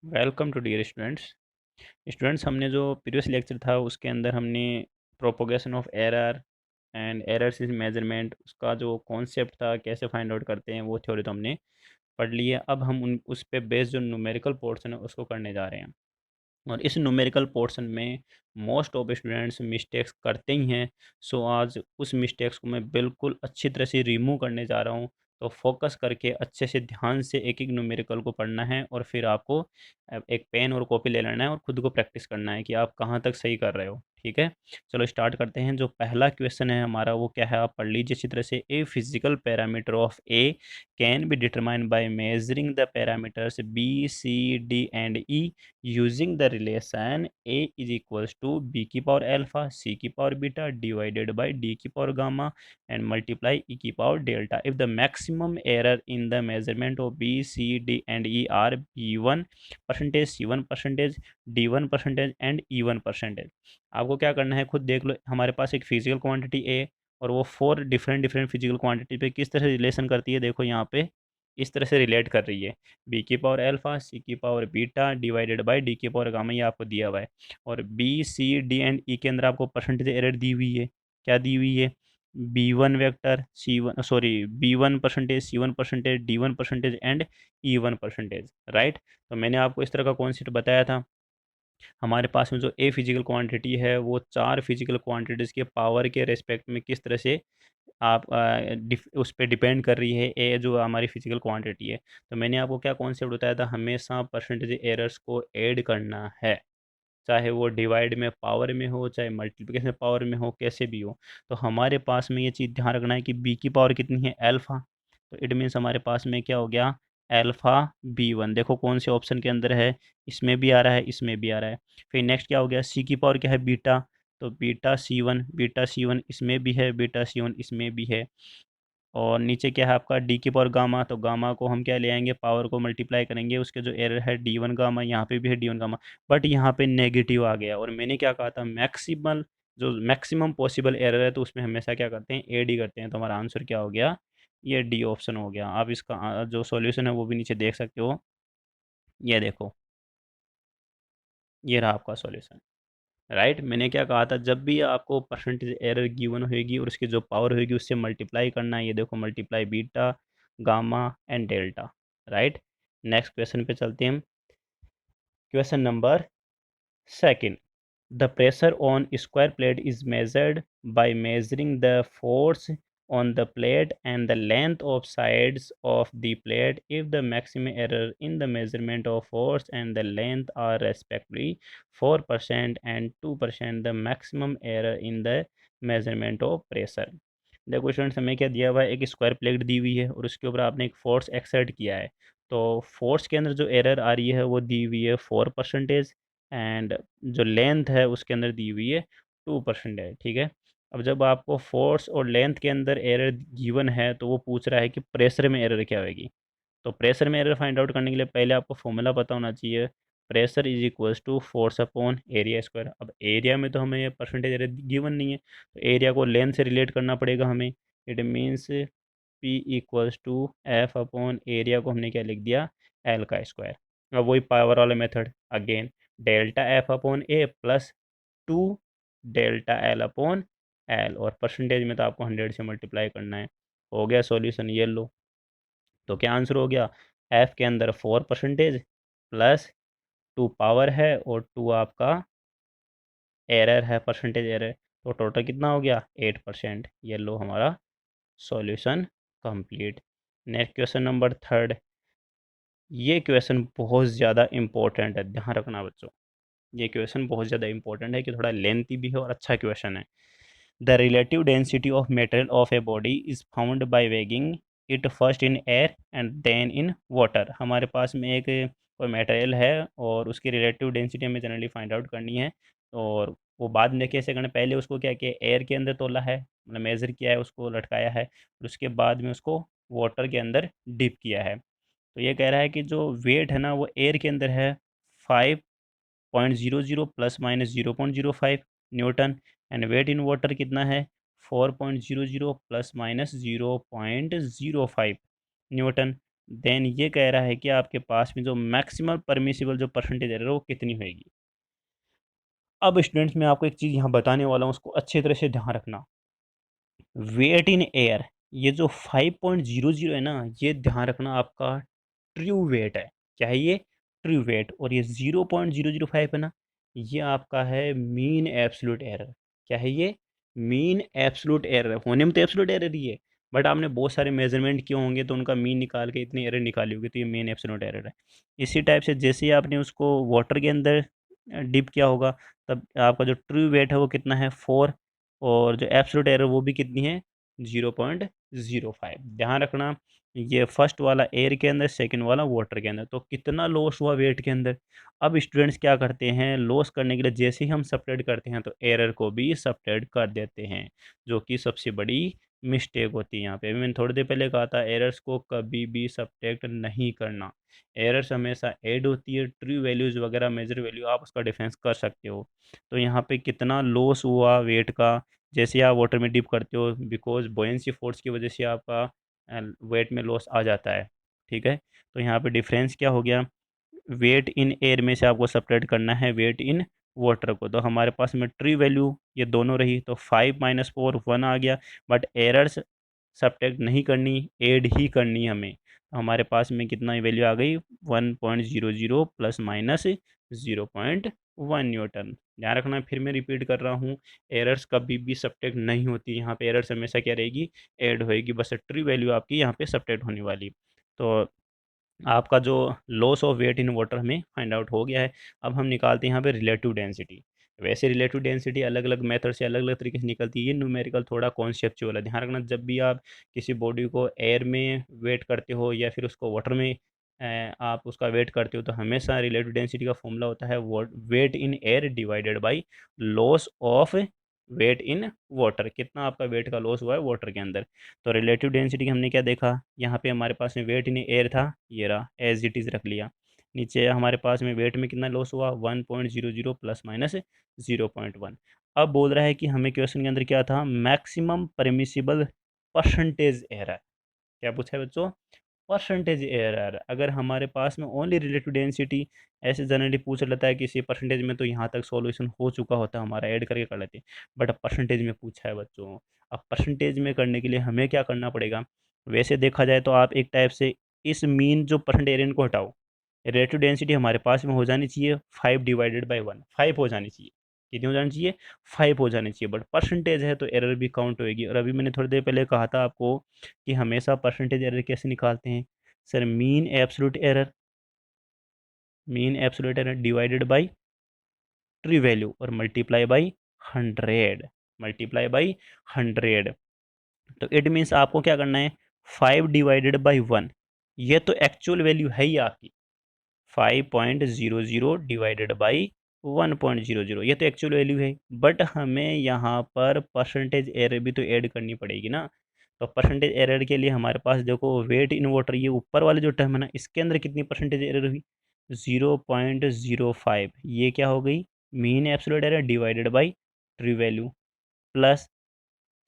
Welcome to dear students. Students, हमने जो previous lecture था उसके अंदर हमने propagation of error and errors is measurement, उसका जो कॉन्सेप्ट था कैसे फाइंड आउट करते हैं वो थ्योरी तो हमने पढ़ ली है। अब हम उन उस पे बेस्ड जो न्यूमेरिकल पोर्शन है उसको करने जा रहे हैं। और इस न्यूमेरिकल पोर्शन में मोस्ट ऑफ स्टूडेंट्स मिस्टेक्स करते ही हैं। सो आज उस मिस्टेक्स को मैं बिल्कुल अच्छी तरह से रिमूव करने जा रहा हूँ। तो फोकस करके अच्छे से ध्यान से एक एक न्यूमेरिकल को पढ़ना है और फिर आपको एक पेन और कॉपी ले लेना है और खुद को प्रैक्टिस करना है कि आप कहाँ तक सही कर रहे हो। ठीक है, चलो स्टार्ट करते हैं। जो पहला क्वेश्चन है हमारा वो क्या है, आप पढ़ लीजिए अच्छी तरह से। A physical parameter of A can be determined by measuring the parameters B C D and E using the relation a is equals to b की पावर अल्फा c की power beta divided by d की power gamma and multiply e की power delta if the maximum error in the measurement of b c d and e are b1 percentage c1 percentage d1 percentage and e1 percentage. आपको क्या करना है खुद देख लो। हमारे पास एक फिजिकल क्वांटिटी a और वो four different different physical quantity पे किस तरह से रिलेशन करती है, देखो यहाँ पे इस तरह से रिलेट कर रही है। बी की पावर अल्फा सी की power beta divided by D की पावर गामा, ये आपको दिया हुआ है। और बी सी डी एंड ई के अंदर आपको परसेंटेज एरर दी हुई है। क्या दी हुई है? B one vector C one, sorry, B one percentage C one percentage D one percentage and E one percentage. Right, तो मैंने आपको इस तरह का कॉन्सेप्ट बताया था। हमारे पास में जो ए फिजिकल क्वांटिटी है वो चार फिजिकल क्वांटिटीज़ के पावर के रेस्पेक्ट में किस तरह से आप उस पर डिपेंड कर रही है ए जो हमारी फिजिकल क्वांटिटी है। तो मैंने आपको क्या कॉन्सेप्ट बताया था, हमेशा परसेंटेज एरर्स को ऐड करना है, चाहे वो डिवाइड में पावर में हो चाहे मल्टीप्लिकेशन में पावर में हो, कैसे भी हो। तो हमारे पास में ये चीज़ ध्यान रखना है कि बी की पावर कितनी है, अल्फ़ा। तो इट मीन्स हमारे पास में क्या हो गया, अल्फ़ा बी वन। देखो कौन से ऑप्शन के अंदर है, इसमें भी आ रहा है इसमें भी आ रहा है। फिर नेक्स्ट क्या हो गया, सी की पावर क्या है, बीटा। तो बीटा सी वन इसमें भी है, बीटा सी वन इसमें भी है। और नीचे क्या है आपका डी की पावर गामा। तो गामा को हम क्या ले आएंगे, पावर को मल्टीप्लाई करेंगे, उसके जो एरर है डी वन गामा, यहाँ पे भी है डी वन गामा। बट यहाँ पे नेगेटिव आ गया और मैंने क्या कहा था, मैक्सिमल जो मैक्सिमम पॉसिबल एरर है तो उसमें हमेशा क्या करते हैं, एड ही करते हैं। तो हमारा आंसर क्या हो गया, ये डी ऑप्शन हो गया। आप इसका जो सॉल्यूशन है वो भी नीचे देख सकते हो, ये देखो, ये रहा आपका सॉल्यूशन। राइट, मैंने क्या कहा था, जब भी आपको परसेंटेज एरर गिवन होगी और उसकी जो पावर होगी उससे मल्टीप्लाई करना है। ये देखो, multiply beta gamma and delta. Right, next question पे चलते हैं हम। Question number second, the pressure on square plate is measured by measuring the force on the plate and the length of sides of the plate. If the maximum error in the measurement of force and the length are respectively 4% and 2%, the maximum error in the measurement of pressure। देखो students, हमें क्या दिया हुआ है, एक square plate दी हुई है और उसके ऊपर आपने एक फोर्स एक्सर्ट किया है। तो फोर्स के अंदर जो एरर आ रही है वो दी हुई है 4%, एंड जो लेंथ है उसके अंदर दी हुई है 2% है। ठीक है, अब जब आपको फोर्स और लेंथ के अंदर एरर गिवन है तो वो पूछ रहा है कि प्रेशर में एरर क्या होगी। तो प्रेशर में एरर फाइंड आउट करने के लिए पहले आपको फॉर्मूला पता होना चाहिए, pressure is equals to force upon area square. अब एरिया में तो हमें परसेंटेज एरर गिवन नहीं है, तो एरिया को लेंथ से रिलेट करना पड़ेगा हमें। It means P equals to F upon area को हमने क्या लिख दिया, एल का स्क्वायर। अब वही पावर वाला method again, delta F upon A plus two delta L upon L, और परसेंटेज में तो आपको 100 से मल्टीप्लाई करना है। हो गया सॉल्यूशन, ये लो। तो क्या आंसर हो गया, एफ के अंदर 4% प्लस 2 पावर है और 2 आपका एरर है, परसेंटेज एरर। तो टोटल कितना हो गया, 8%। ये लो हमारा solution complete. Next question number third, ये क्वेश्चन बहुत ज़्यादा इंपॉर्टेंट है, ध्यान रखना बच्चों। ये क्वेश्चन बहुत ज़्यादा इंपॉर्टेंट है कि थोड़ा लेंथी भी है और अच्छा क्वेश्चन है। The relative density of material of a body is found by weighing it first in air and then in water. हमारे पास में एक कोई मटेरियल है और उसकी रिलेटिव डेंसिटी हमें जनरली फाइंड आउट करनी है। और वो बाद में कैसे करना, पहले उसको क्या किया, एयर के अंदर तोला है, मतलब मेज़र किया है, उसको लटकाया है, और उसके बाद में उसको वाटर के अंदर डिप किया है। तो ये कह रहा है कि जो वेट है ना वो एयर के अंदर है 5.00 plus minus 0.05 newton, and weight in water कितना है, 4.00 प्लस माइनस 0.05 न्यूटन। देन ये कह रहा है कि आपके पास में जो मैक्सिमम परमिसिबल जो परसेंटेज एरर है वो कितनी होगी। अब स्टूडेंट्स मैं आपको एक चीज़ यहाँ बताने वाला हूँ, उसको अच्छी तरह से ध्यान रखना। वेट इन एयर, ये जो 5.00 है ना, ये ध्यान रखना आपका ट्रू वेट है। क्या है ये? True weight. और ये 0.005 है ना, ये आपका है मीन एब्सोल्यूट एरर। क्या है ये? Mean absolute error. होने में तो एब्सोल्यूट एरर ही है, बट आपने बहुत सारे मेजरमेंट किए होंगे तो उनका मीन निकाल के इतनी एरर निकाली होगी, तो ये मीन एब्सोल्यूट एरर है। इसी टाइप से जैसे ही आपने उसको वाटर के अंदर डिप किया होगा, तब आपका जो ट्रू वेट है वो कितना है? 4। और जो एब्सोल्यूट एरर वो भी कितनी है? 0.05। ध्यान रखना, ये फर्स्ट वाला एयर के अंदर, सेकंड वाला वाटर के अंदर। तो कितना लॉस हुआ वेट के अंदर। अब स्टूडेंट्स क्या करते हैं, लॉस करने के लिए जैसे ही हम सब्ट्रैक्ट करते हैं तो एरर को भी सब्ट्रैक्ट कर देते हैं, जो कि सबसे बड़ी मिस्टेक होती है। यहाँ पे मैंने थोड़ी देर पहले कहा था, एरर्स को कभी भी सब्ट्रैक्ट नहीं करना। एरर्स हमेशा ऐड होती है। ट्रू वैल्यूज़ वगैरह, मेजर वैल्यू, आप उसका डिफेंस कर सकते हो। तो यहाँ पे कितना लॉस हुआ वेट का, जैसे आप वाटर में डिप करते हो, बिकॉज बोयेंसी फोर्स की वजह से आपका वेट में लॉस आ जाता है। ठीक है, तो यहाँ पे डिफरेंस क्या हो गया? वेट इन एयर में से आपको सेपरेट करना है वेट इन वाटर को। तो हमारे पास में ट्री वैल्यू ये दोनों रही, तो 5 - 4 1 आ गया। बट एरर्स सब्ट्रैक्ट नहीं करनी, ऐड ही करनी हमें। तो हमारे पास में कितना वैल्यू आ गई? 1.00 प्लस माइनस 0.1 न्यूटन। ध्यान रखना, फिर मैं रिपीट कर रहा हूँ, एरर्स कभी भी सब्ट्रैक्ट नहीं होती। यहाँ पे एरर्स हमेशा क्या रहेगी? ऐड होएगी। बस ट्री वैल्यू आपकी यहाँ पे सब्ट्रैक्ट होने वाली। तो आपका जो loss of weight in water हमें फाइंड आउट हो गया है। अब हम निकालते हैं यहाँ पे रिलेटिव डेंसिटी। वैसे रिलेटिव डेंसिटी अलग अलग मेथड से अलग अलग तरीके से निकलती है। ये न्यूमेरिकल थोड़ा कॉन्सेप्चुअल है। ध्यान रखना, जब भी आप किसी बॉडी को एयर में वेट करते हो या फिर उसको वाटर में आप उसका वेट करते हो, तो हमेशा रिलेटिव डेंसिटी का फॉर्मूला होता है weight in air divided by loss of weight in water. कितना आपका वेट का लॉस हुआ है वाटर के अंदर। तो रिलेटिव डेंसिटी हमने क्या देखा, यहाँ पे हमारे पास में वेट इन एयर था, ये रहा, एज इट इज़ रख लिया। नीचे हमारे पास में वेट में कितना लॉस हुआ? 1.00 प्लस माइनस 0.1। अब बोल रहा है कि हमें क्वेश्चन के अंदर क्या था? Maximum permissible percentage error. क्या पूछा है बच्चों? Percentage error. अगर हमारे पास में ओनली रिलेटिव डेंसिटी ऐसे जनरली पूछ लेता है किसी परसेंटेज में, तो यहाँ तक सॉल्यूशन हो चुका होता है हमारा, ऐड करके कर लेते हैं। बट अब परसेंटेज में पूछा है बच्चों। अब परसेंटेज में करने के लिए हमें क्या करना पड़ेगा? वैसे देखा जाए तो आप एक टाइप से इस मीन जो परसेंटेज एरियन को हटाओ, रिलेटिव डेंसिटी हमारे पास में हो जानी चाहिए 5/1। 5 हो जानी चाहिए। कितनी हो जानी चाहिए? 5 हो जानी चाहिए। बट परसेंटेज है तो एरर भी काउंट होएगी। और अभी मैंने थोड़ी देर पहले कहा था आपको कि हमेशा परसेंटेज एरर कैसे निकालते हैं sir? Mean absolute error divided by true value और मल्टीप्लाई बाई 100। Multiply by 100। तो इट मीन्स आपको क्या करना है? 5/1। ये तो एक्चुअल वैल्यू है ही आपकी। 5.00 डिवाइडेड बाई 1.00, ये तो एक्चुअल वैल्यू है। बट हमें यहाँ पर परसेंटेज एरर भी तो ऐड करनी पड़ेगी ना। तो परसेंटेज एरर के लिए हमारे पास देखो, वेट इन वाटर, ये ऊपर वाले जो टर्म है ना, इसके अंदर कितनी परसेंटेज एरर हुई? 0.05। ये क्या हो गई? Mean absolute error divided by true value, plus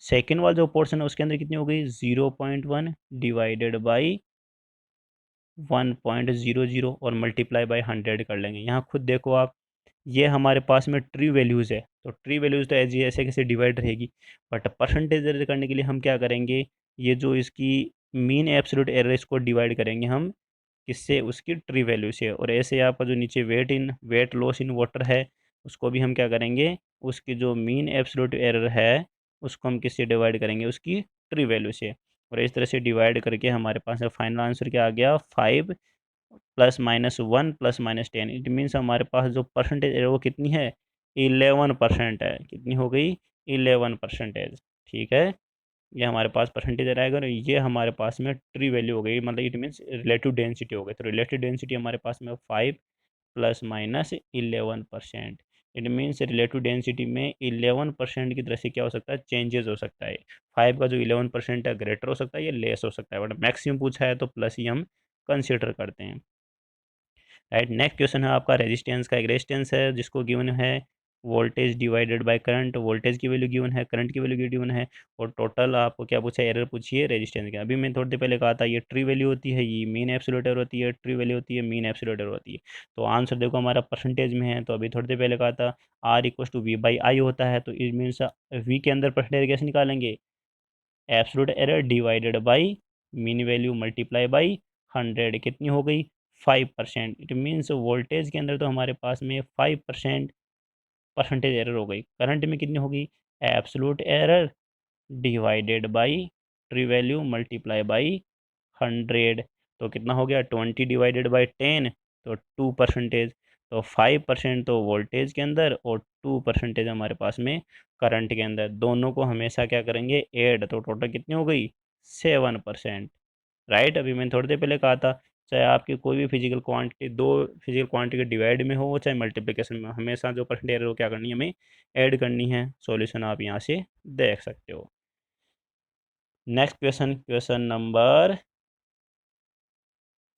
second वाला जो पोर्शन है उसके अंदर कितनी हो गई? 0.1 डिवाइडेड बाई 1.00 और मल्टीप्लाई बाई 100 कर लेंगे। यहाँ खुद देखो आप, ये हमारे पास में ट्री वैल्यूज़ है, तो ट्री वैल्यूज़ तो ऐसे ऐसे कैसे डिवाइड रहेगी। बट परसेंटेज एरर करने के लिए हम क्या करेंगे? ये जो इसकी मीन एब्सोल्यूट एरर, इसको डिवाइड करेंगे हम किससे? उसकी ट्री वैल्यू से। और ऐसे आपका जो नीचे वेट लॉस इन वाटर है, उसको भी हम क्या करेंगे? उसकी जो मीन एब्सोल्यूट एरर है उसको हम किससे डिवाइड करेंगे? उसकी ट्री वैल्यू से। और इस तरह से डिवाइड करके हमारे पास फाइनल आंसर क्या आ गया? 5 +-1 +-10। इट मीन्स हमारे पास जो परसेंटेज है वो कितनी है? 11% है। कितनी हो गई? 11%। ठीक है, ये हमारे पास परसेंटेज रहेगा और ये हमारे पास में ट्री वैल्यू हो गई, मतलब इट मीन्स रिलेटिव डेंसिटी हो गई। तो रिलेटिव डेंसिटी हमारे पास में 5 ±11%। इट मीन्स रिलेटिव डेंसिटी में 11% की तरह से क्या हो सकता है? चेंजेस हो सकता है। 5 का जो 11% है ग्रेटर हो सकता है या लेस हो सकता है, बट मैक्सिमम पूछा है तो प्लस ही हम कंसिडर करते हैं। राइट, नेक्स्ट क्वेश्चन है आपका रेजिस्टेंस का। एक रेजिस्टेंस है जिसको गिवन है voltage divided by current, voltage की वैल्यू गिवन है, करंट की वैल्यू गिवन है, और टोटल आपको क्या पूछा, एरर पूछिए रेजिस्टेंस का। अभी मैं थोड़ी देर पहले कहा था ये ट्री वैल्यू होती है, ये मीन एब्सोल्यूट एरर होती है, ट्री वैल्यू होती है, मीन एब्सोल्यूट एरर होती है। तो आंसर देखो हमारा परसेंटेज में है, तो अभी थोड़ी देर पहले कहा था R equal to V by I होता है, तो इट मीन्स वी के अंदर परसेंटेज कैसे निकालेंगे, absolute error divided by mean value multiply by 100, कितनी हो गई 5%। इट मीन्स वोल्टेज के अंदर तो हमारे पास में 5% परसेंटेज एरर हो गई, करंट में कितनी होगी, absolute error divided by tree value multiply by 100, तो कितना हो गया 20 डिवाइडेड बाई 10, तो 2%। तो 5% तो वोल्टेज के अंदर और 2% हमारे पास में करंट के अंदर, दोनों को हमेशा क्या करेंगे ऐड, तो टोटल कितनी हो गई 7%। राइट, अभी मैंने थोड़ी देर पहले कहा था चाहे आपकी कोई भी फिजिकल क्वांटिटी, दो फिजिकल क्वांटिटी के डिवाइड में हो चाहे मल्टीप्लिकेशन में, हमेशा जो परसेंटेज एरर हो क्या करनी है, हमें ऐड करनी है। सॉल्यूशन आप यहाँ से देख सकते हो। Next question, question number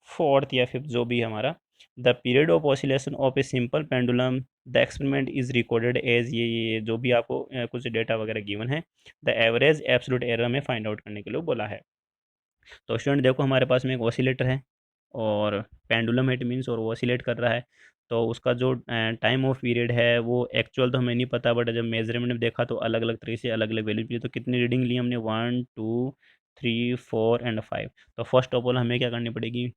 fourth या फिफ्थ जो भी है हमारा, the period of oscillation of a simple pendulum the experiment is recorded as, ये जो भी आपको कुछ डेटा वगैरह गिवन है, द एवरेज एब्सोल्यूट एरर में फाइंड आउट करने के लिए बोला है। तो स्टूडेंट देखो हमारे पास में एक ऑसिलेटर है और पेंडुलम है, इट मीन्स, और वो ऑसिलेट कर रहा है, तो उसका जो टाइम ऑफ पीरियड है वो एक्चुअल तो हमें नहीं पता, बट जब मेजरमेंट में देखा तो अलग अलग तरीके से अलग अलग वैल्यू ली, तो कितनी रीडिंग ली हमने 1 2 3 4 एंड 5। तो फर्स्ट ऑफ ऑल हमें क्या करनी पड़ेगी,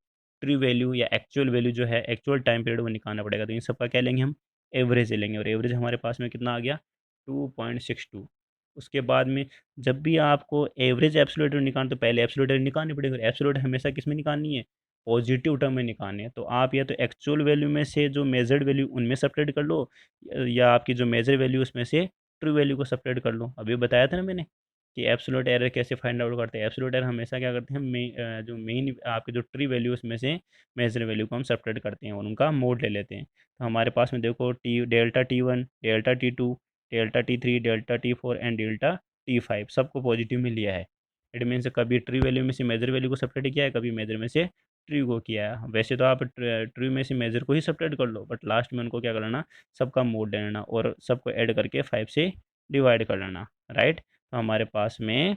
ट्रू वैल्यू या एक्चुअल वैल्यू जो है एक्चुअल टाइम पीरियड वो निकालना पड़ेगा, तो इन सब का क्या लेंगे हम, एवरेज लेंगे, और एवरेज हमारे पास में कितना आ गया 2.62। उसके बाद में जब भी आपको एवरेज एब्सोल्यूट निकालना तो पहले एब्सोल्यूट निकालनी पड़ेगी, एब्सोल्यूट हमेशा किस में निकालनी है, पॉजिटिव टर्म में निकालनी है। तो आप या तो एक्चुअल वैल्यू में से जो मेजर्ड वैल्यू उनमें सब्ट्रैक्ट कर लो, या आपकी जो मेजर वैल्यू उसमें से ट्रू वैल्यू को सब्ट्रैक्ट कर लो। अभी बताया था ना मैंने कि एब्सोल्यूट एरर कैसे फाइंड आउट करते हैं, एब्सोल्यूट एरर हमेशा क्या करते हैं, जो मेन आपकी जो ट्री वैल्यू उसमें से मेजर वैल्यू को हम सब्ट्रैक्ट करते हैं और उनका मोड ले लेते हैं। तो हमारे पास में देखो delta T1, delta T2, delta T3, delta T4 and delta T5 सबको पॉजिटिव में लिया है। इट मीन्स कभी ट्री वैल्यू में से मेजर वैल्यू को सब्ट्रैक्ट किया है, कभी मेजर में से ट्री को किया है। वैसे तो आप ट्री में से मेजर को ही सब्ट्रैक्ट कर लो, बट लास्ट में उनको क्या कर लेना, सबका मोड ले लेना और सबको ऐड करके 5 से डिवाइड कर लेना। राइट, तो हमारे पास में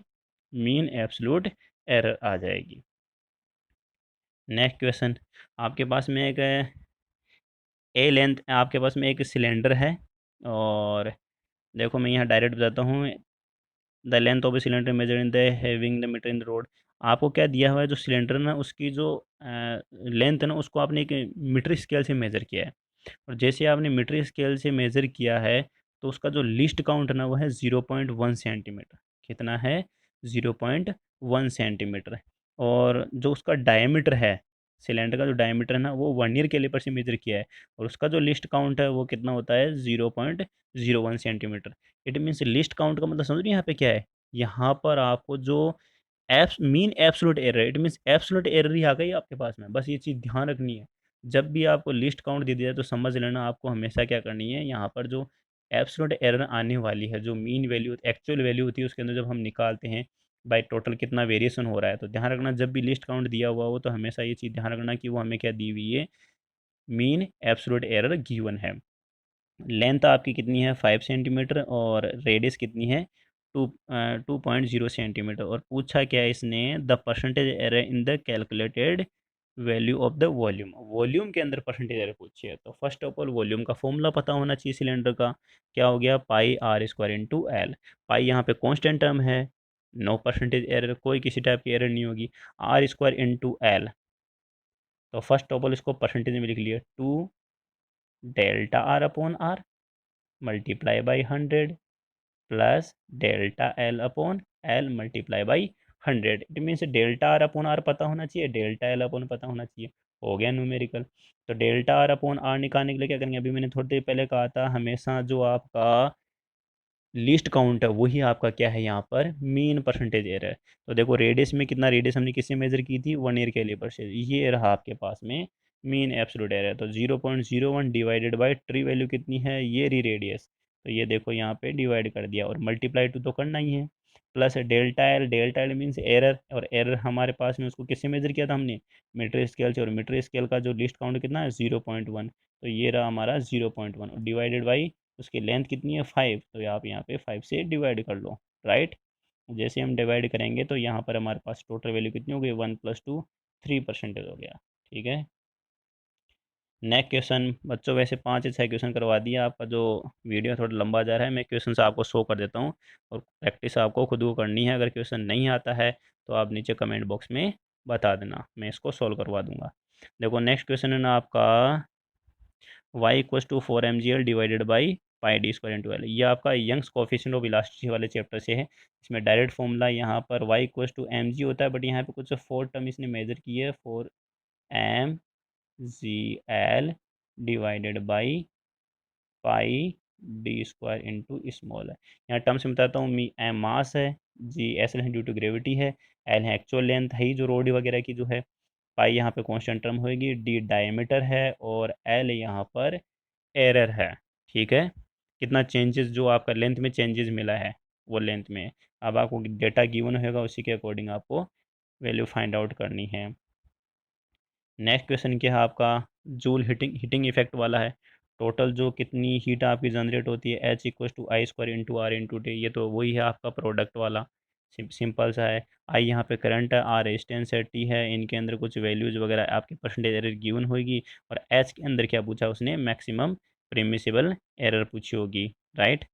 मीन एब्सोल्यूट एरर आ जाएगी। नेक्स्ट क्वेश्चन, आपके पास में एक ए लेंथ, आपके पास में एक सिलेंडर है, और देखो मैं यहाँ डायरेक्ट बताता हूँ, the length of a cylinder measure in the having the meter in the rod. आपको क्या दिया हुआ है, जो सिलेंडर ना उसकी जो लेंथ है ना उसको आपने एक मीटर स्केल से मेज़र किया है, और जैसे आपने मीटर स्केल से मेज़र किया है तो उसका जो लीस्ट काउंट है ना वो है 0.1 सेंटीमीटर। कितना है, 0.1 सेंटीमीटर। और जो उसका डायमीटर है, सिलेंडर का जो डायमीटर है ना वो 1 ईयर कैलिपर से मेजर किया है, और उसका जो लिस्ट काउंट है वो कितना होता है 0.01 centimetre. It means list count का मतलब समझ रही हैं यहाँ पे क्या है, यहाँ पर आपको जो एप्स mean absolute error, it means absolute error ही आ गई आपके पास में, बस ये चीज़ ध्यान रखनी है। जब भी आपको लिस्ट काउंट दे दिया जाए तो समझ लेना आपको हमेशा क्या करनी है, यहाँ पर जो एब्सोल्यूट एरर आने वाली है, जो मीन वैल्यू एक्चुअल वैल्यू होती है उसके अंदर जब हम निकालते हैं बाई टोटल कितना वेरिएशन हो रहा है, तो ध्यान रखना जब भी लिस्ट काउंट दिया हुआ हो तो हमेशा ये चीज़ ध्यान रखना कि वो हमें क्या दी हुई है, मीन एब्सोल्यूट एरर गिवन है। लेंथ आपकी कितनी है 5 सेंटीमीटर, और रेडियस कितनी है 2.0 सेंटीमीटर, और पूछा क्या है इसने, the percentage error in the calculated value of the volume, volume के अंदर परसेंटेज एरर पूछी है। तो फर्स्ट ऑफ ऑल वॉल्यूम का फॉर्मूला पता होना चाहिए सिलेंडर का, क्या हो गया पाई आर स्क्वायर इंटू एल। पाई यहाँ पे कॉन्स्टेंट टर्म है, नो परसेंटेज एरर, कोई किसी टाइप की एरर नहीं होगी, आर स्क्वायर इंटू एल। तो फर्स्ट ऑफ ऑल इसको परसेंटेज में लिख लिया, 2 delta R/R multiply by 100 plus delta L/L multiply by 100। It means delta R/R पता होना चाहिए, डेल्टा L/L पता होना चाहिए। हो गया न्यूमेरिकल। तो डेल्टा R/R निकालने के लिए क्या करेंगे, अभी मैंने थोड़ी देर पहले कहा था हमेशा जो आपका लिस्ट काउंट है वही आपका क्या है यहाँ पर मीन परसेंटेज एरर है। तो देखो रेडियस में कितना, रेडियस हमने किससे मेजर की थी 1 ईयर कैलिपर से, ये रहा आपके पास में मीन एब्सोल्यूट एरर। तो 0.01 डिवाइडेड बाय ट्री वैल्यू कितनी है, ये री रेडियस, तो ये देखो यहाँ पे डिवाइड कर दिया, और मल्टीप्लाई टू तो करना ही है, plus delta L means error, और एरर हमारे पास में उसको किससे मेजर किया था हमने, मीटर स्केल से, और मीटर स्केल का जो लिस्ट काउंट कितना है 0.1, तो ये रहा हमारा 0.1 डिवाइडेड बाई उसकी लेंथ कितनी है 5, तो आप यहाँ पे 5 से डिवाइड कर लो, राइट। जैसे हम डिवाइड करेंगे तो यहाँ पर हमारे पास टोटल वैल्यू कितनी हो गई, 1 + 2 3% हो गया, ठीक है। नेक्स्ट क्वेश्चन बच्चों, वैसे 5 या 6 क्वेश्चन करवा दिया, आपका जो वीडियो थोड़ा लंबा जा रहा है, मैं क्वेश्चन आपको शो कर देता हूँ और प्रैक्टिस आपको खुद को करनी है। अगर क्वेश्चन नहीं आता है तो आप नीचे कमेंट बॉक्स में बता देना, मैं इसको सॉल्व करवा दूंगा। देखो नेक्स्ट क्वेश्चन है ना आपका, y = 4 mgl divided by pi D square into L. ये आपका यंग्स कोफिशिएंट ऑफ इलास्टिसिटी वाले चैप्टर से है। इसमें डायरेक्ट फॉर्मूला यहाँ पर y = mg होता है, बट यहाँ पे कुछ 4 टर्म इसने मेजर की है, 4 mgl divided by pi D square into small है। यहाँ टर्म से बताता हूँ, मी एम मास है, G S L due to gravity है, एल है एक्चुअल लेंथ है जो रोड वगैरह की जो है, पाई यहाँ पे कांस्टेंट टर्म होगी, डी डायमीटर है और एल यहाँ पर एरर है, ठीक है। कितना चेंजेस जो आपका लेंथ में चेंजेस मिला है वो लेंथ में, अब आपको डेटा गिवन होगा उसी के अकॉर्डिंग आपको वैल्यू फाइंड आउट करनी है। नेक्स्ट क्वेश्चन क्या है आपका, जूल हीटिंग इफेक्ट वाला है। टोटल जो कितनी हीट आपकी जनरेट होती है, H = I² × R × T, ये तो वही है आपका प्रोडक्ट वाला, सिंपल सा है। आई यहाँ पे करंट है, आर रेजिस्टेंस है, टी है, इनके अंदर कुछ वैल्यूज वगैरह आपकी परसेंटेज एरर गिवन होगी, और एच के अंदर क्या पूछा उसने, मैक्सिमम परमिसिबल एरर पूछी होगी, राइट।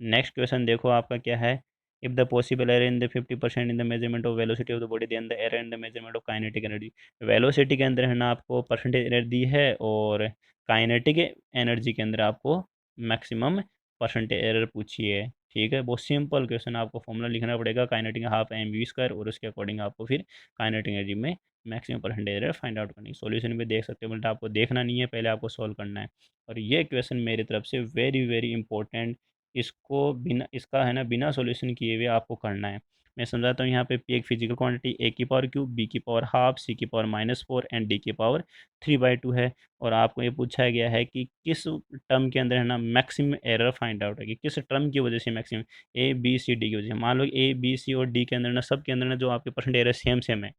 नेक्स्ट क्वेश्चन देखो आपका क्या है, if the possible error in the 50% in the measurement of velocity of the body, then the error in the measurement of kinetic energy. Velocity के अंदर है ना आपको परसेंटेज एरर दी है, और काइनेटिक एनर्जी के अंदर आपको मैक्सिमम परसेंटेज एरर पूछी है, ठीक है। बहुत सिंपल क्वेश्चन, आपको फॉर्मूला लिखना पड़ेगा, काइनेटिक हाफ mv², और उसके अकॉर्डिंग आपको फिर काइनेटिक एनर्जी में maximum percentage error find out करनी है। सॉल्यूशन भी देख सकते हो, बट आपको देखना नहीं है, पहले आपको सॉल्व करना है। और ये क्वेश्चन मेरी तरफ से वेरी वेरी इंपॉर्टेंट, इसको बिना इसका है ना बिना सॉल्यूशन किए हुए आपको करना है। मैं समझाता हूँ, यहाँ पे पी एक physical quantity, A⁻³ B⁻½ C⁻⁻4 and D⁻3/2 है, और आपको ये पूछा गया है कि किस टर्म के अंदर है ना मैक्सिमम एरर फाइंड आउट है, कि किस टर्म की वजह से maximum, A B C D की वजह से। मान लो ए बी सी और डी के अंदर ना, सब के अंदर ना जो आपके परसेंट एरर सेम सेम है,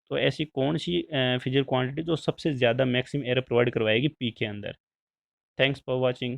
तो ऐसी कौन सी फिजिकल क्वांटिटी जो सबसे ज़्यादा मैक्सिमम एरर प्रोवाइड करवाएगी पी के अंदर। Thanks for watching.